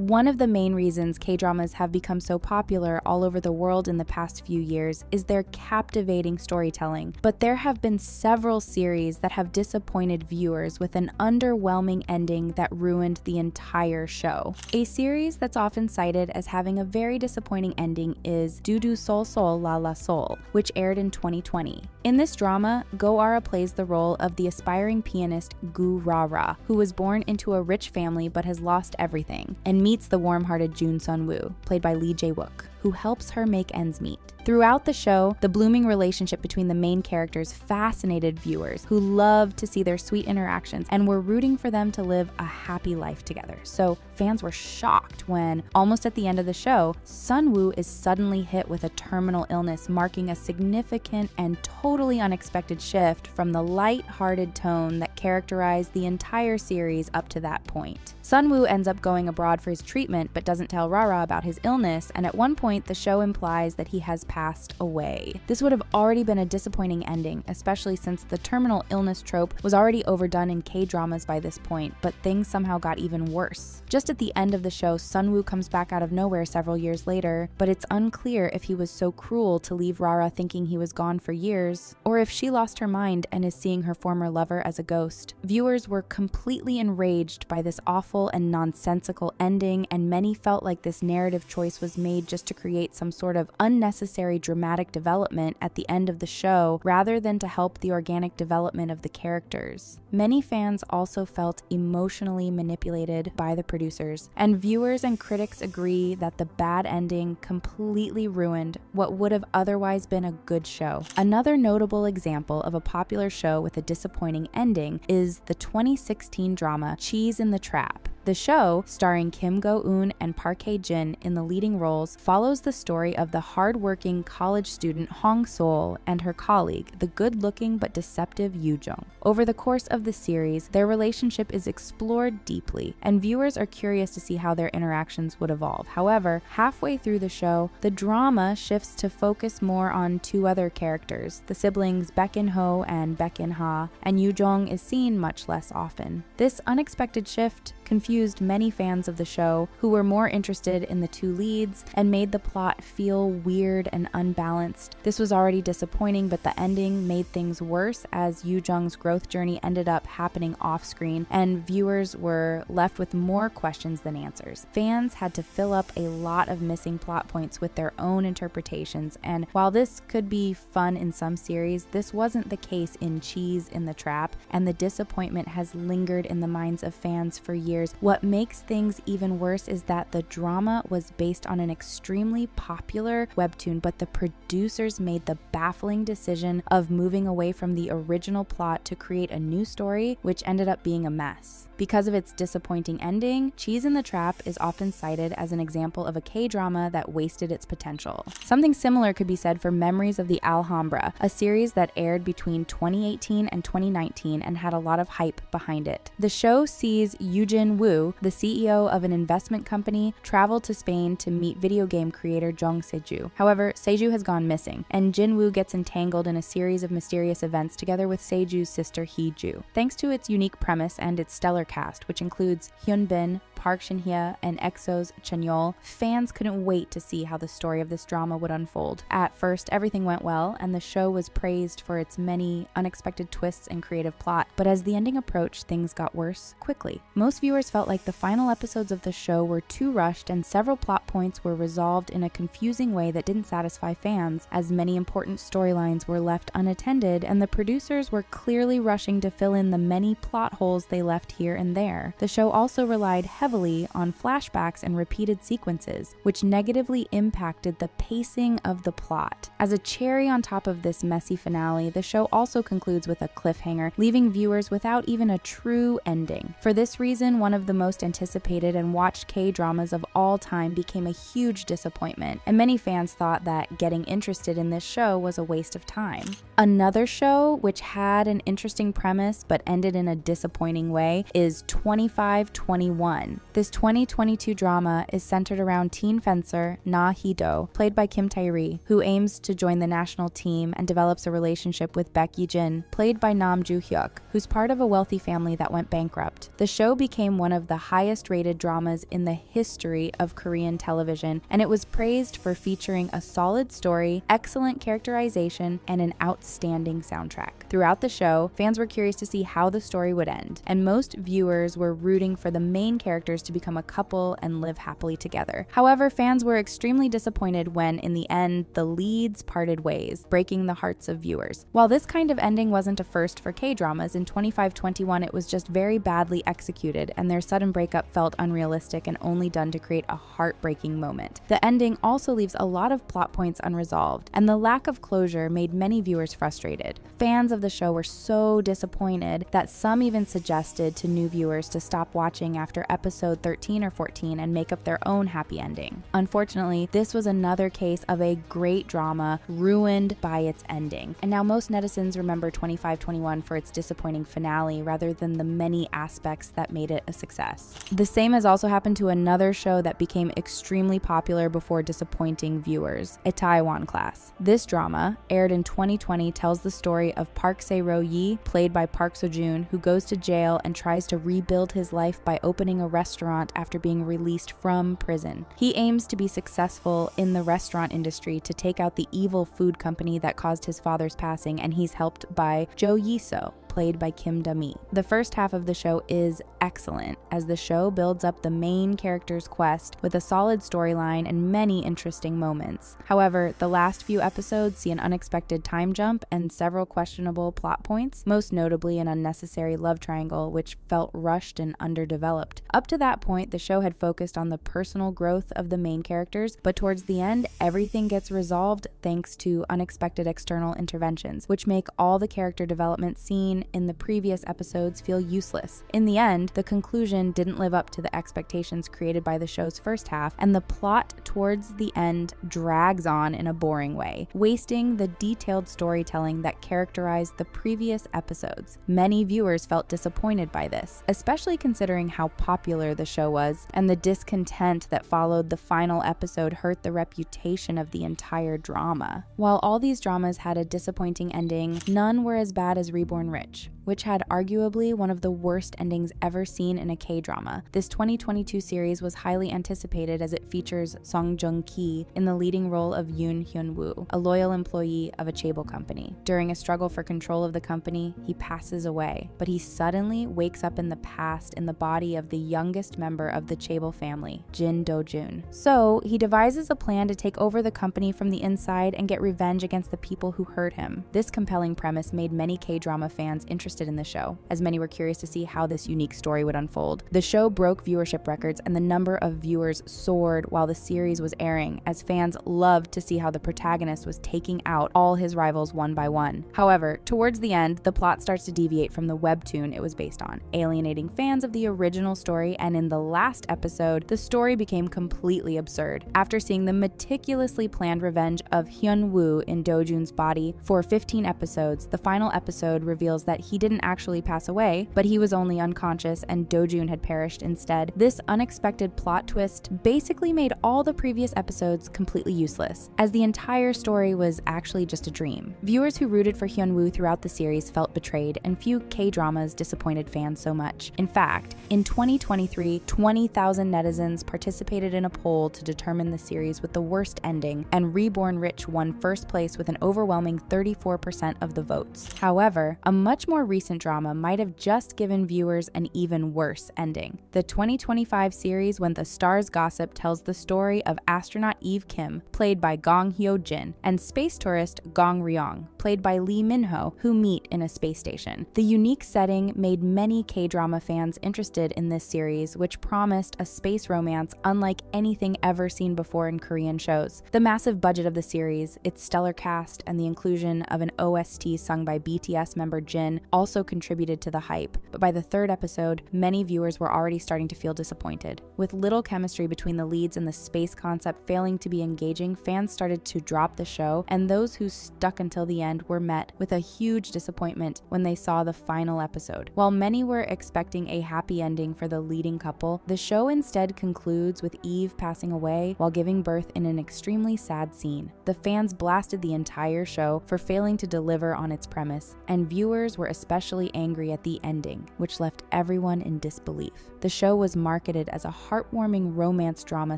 One of the main reasons K-dramas have become so popular all over the world in the past few years is their captivating storytelling, but there have been several series that have disappointed viewers with an underwhelming ending that ruined the entire show. A series that's often cited as having a very disappointing ending is Du Du Sol Sol La La Sol, which aired in 2020. In this drama, Go-ara plays the role of the aspiring pianist Gu Ra, who was born into a rich family but has lost everything, and meets the warm-hearted Jun Sun-woo, played by Lee Jae-wook, who helps her make ends meet. Throughout the show, the blooming relationship between the main characters fascinated viewers who loved to see their sweet interactions and were rooting for them to live a happy life together. So fans were shocked when, almost at the end of the show, Sun-woo is suddenly hit with a terminal illness, marking a significant and totally unexpected shift from the light-hearted tone that characterized the entire series up to that point. Sun-woo ends up going abroad for his treatment but doesn't tell Ra about his illness, and at one point the show implies that he has passed away. This would have already been a disappointing ending, especially since the terminal illness trope was already overdone in K-dramas by this point, but things somehow got even worse. Just at the end of the show, Sun-woo comes back out of nowhere several years later, but it's unclear if he was so cruel to leave Ra thinking he was gone for years, or if she lost her mind and is seeing her former lover as a ghost. Viewers were completely enraged by this awful and nonsensical ending, and many felt like this narrative choice was made just to create some sort of unnecessary dramatic development at the end of the show rather than to help the organic development of the characters. Many fans also felt emotionally manipulated by the producers, and viewers and critics agree that the bad ending completely ruined what would have otherwise been a good show. Another notable example of a popular show with a disappointing ending is the 2016 drama Cheese in the Trap. The show, starring Kim Go-eun and Park Hae-jin in the leading roles, follows the story of the hard-working college student Hong Sol and her colleague, the good-looking but deceptive Yoo Jung. Over the course of the series, their relationship is explored deeply, and viewers are curious to see how their interactions would evolve. However, halfway through the show, the drama shifts to focus more on two other characters, the siblings Baek In-ho and Baek In-ha, and Yoo Jung is seen much less often. This unexpected shift confused many fans of the show who were more interested in the two leads and made the plot feel weird and unbalanced. This was already disappointing, but the ending made things worse as Yoo Jung's growth journey ended up happening off-screen, and viewers were left with more questions than answers. Fans had to fill up a lot of missing plot points with their own interpretations, and while this could be fun in some series, this wasn't the case in Cheese in the Trap, and the disappointment has lingered in the minds of fans for years. What makes things even worse is that the drama was based on an extremely popular webtoon, but the producers made the baffling decision of moving away from the original plot to create a new story, which ended up being a mess. Because of its disappointing ending, Cheese in the Trap is often cited as an example of a K-drama that wasted its potential. Something similar could be said for Memories of the Alhambra, a series that aired between 2018 and 2019 and had a lot of hype behind it. The show sees Yoo-jin Woo, the CEO of an investment company, travel to Spain to meet video game creator Jung Se-ju. However, Se-ju has gone missing, and Jin-woo gets entangled in a series of mysterious events together with Se-ju's sister Hee-ju. Thanks to its unique premise and its stellar cast, which includes Hyun-bin, Park Shin-hye, and EXO's Chanyeol, fans couldn't wait to see how the story of this drama would unfold. At first, everything went well, and the show was praised for its many unexpected twists and creative plot, but as the ending approached, things got worse quickly. Most viewers felt like the final episodes of the show were too rushed, and several plot points were resolved in a confusing way that didn't satisfy fans, as many important storylines were left unattended, and the producers were clearly rushing to fill in the many plot holes they left here and there. The show also relied heavily on flashbacks and repeated sequences, which negatively impacted the pacing of the plot. As a cherry on top of this messy finale, the show also concludes with a cliffhanger, leaving viewers without even a true ending. For this reason, one of the most anticipated and watched K-dramas of all time became a huge disappointment, and many fans thought that getting interested in this show was a waste of time. Another show which had an interesting premise but ended in a disappointing way is 2521. Jin. This 2022 drama is centered around teen fencer Na Hee-do, played by Kim Tae-ri, who aims to join the national team and develops a relationship with Baek Yi-jin, played by Nam Joo-hyuk, who's part of a wealthy family that went bankrupt. The show became one of the highest-rated dramas in the history of Korean television, and it was praised for featuring a solid story, excellent characterization, and an outstanding soundtrack. Throughout the show, fans were curious to see how the story would end, and most viewers were rooting for the main characters to become a couple and live happily together. However, fans were extremely disappointed when, in the end, the leads parted ways, breaking the hearts of viewers. While this kind of ending wasn't a first for K-dramas, in 2521 it was just very badly executed, and their sudden breakup felt unrealistic and only done to create a heartbreaking moment. The ending also leaves a lot of plot points unresolved, and the lack of closure made many viewers frustrated. Fans of the show were so disappointed that some even suggested to new viewers to stop watching after episode 13 or 14 and make up their own happy ending. Unfortunately, this was another case of a great drama ruined by its ending. And now most netizens remember 2521 for its disappointing finale rather than the many aspects that made it a success. The same has also happened to another show that became extremely popular before disappointing viewers, Itaewon Class. This drama, aired in 2020, tells the story of Park Se-ro-yi, played by Park Seo-joon, who goes to jail and tries to rebuild his life by opening a restaurant after being released from prison. He aims to be successful in the restaurant industry to take out the evil food company that caused his father's passing, and he's helped by Jo Yi-so, played by Kim Da-mi. The first half of the show is excellent, as the show builds up the main character's quest with a solid storyline and many interesting moments. However, the last few episodes see an unexpected time jump and several questionable plot points, most notably an unnecessary love triangle which felt rushed and underdeveloped. Up to that point, the show had focused on the personal growth of the main characters, but towards the end, everything gets resolved thanks to unexpected external interventions, which make all the character development seen in the previous episodes feel useless. In the end, the conclusion didn't live up to the expectations created by the show's first half, and the plot towards the end drags on in a boring way, wasting the detailed storytelling that characterized the previous episodes. Many viewers felt disappointed by this, especially considering how popular the show was, and the discontent that followed the final episode hurt the reputation of the entire drama. While all these dramas had a disappointing ending, none were as bad as Reborn Rich, which had arguably one of the worst endings ever seen in a K-drama. This 2022 series was highly anticipated as it features Song Joong-ki in the leading role of Yoon Hyun-woo, a loyal employee of a chaebol company. During a struggle for control of the company, he passes away, but he suddenly wakes up in the past in the body of the youngest member of the chaebol family, Jin Do-jun. So he devises a plan to take over the company from the inside and get revenge against the people who hurt him. This compelling premise made many K-drama fans interested in the show, as many were curious to see how this unique story would unfold. The show broke viewership records, and the number of viewers soared while the series was airing, as fans loved to see how the protagonist was taking out all his rivals one by one. However, towards the end, the plot starts to deviate from the webtoon it was based on, alienating fans of the original story, and in the last episode, the story became completely absurd. After seeing the meticulously planned revenge of Hyun-woo in Do-jun's body for 15 episodes, the final episode reveals that he didn't actually pass away, but he was only unconscious and Do-jun had perished instead. This unexpected plot twist basically made all the previous episodes completely useless, as the entire story was actually just a dream. Viewers who rooted for Hyun-woo throughout the series felt betrayed, and few K-dramas disappointed fans so much. In fact, in 2023, 20,000 netizens participated in a poll to determine the series with the worst ending, and Reborn Rich won first place with an overwhelming 34% of the votes. However, a much more recent drama might have just given viewers an even worse ending. The 2025 series When the Stars Gossip tells the story of astronaut Eve Kim, played by Gong Hyo-jin, and space tourist Gong Ryong, played by Lee Min-ho, who meet in a space station. The unique setting made many K-drama fans interested in this series, which promised a space romance unlike anything ever seen before in Korean shows. The massive budget of the series, its stellar cast, and the inclusion of an OST sung by BTS member Jin season also contributed to the hype, but by the third episode, many viewers were already starting to feel disappointed. With little chemistry between the leads and the space concept failing to be engaging, fans started to drop the show, and those who stuck until the end were met with a huge disappointment when they saw the final episode. While many were expecting a happy ending for the leading couple, the show instead concludes with Eve passing away while giving birth in an extremely sad scene. The fans blasted the entire show for failing to deliver on its premise, and viewers were especially angry at the ending, which left everyone in disbelief. The show was marketed as a heartwarming romance drama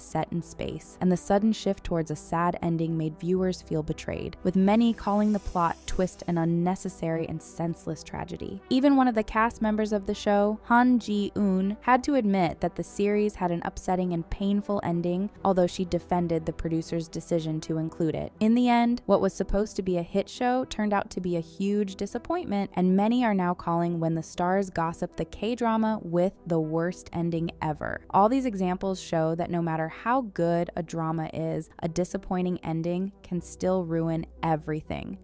set in space, and the sudden shift towards a sad ending made viewers feel betrayed, with many calling the plot twist an unnecessary and senseless tragedy. Even one of the cast members of the show, Han Ji-eun, had to admit that the series had an upsetting and painful ending, although she defended the producer's decision to include it. In the end, what was supposed to be a hit show turned out to be a huge disappointment, and many are now calling When the Stars Gossip the K-drama with the worst ending ever. All these examples show that no matter how good a drama is, a disappointing ending can still ruin everything.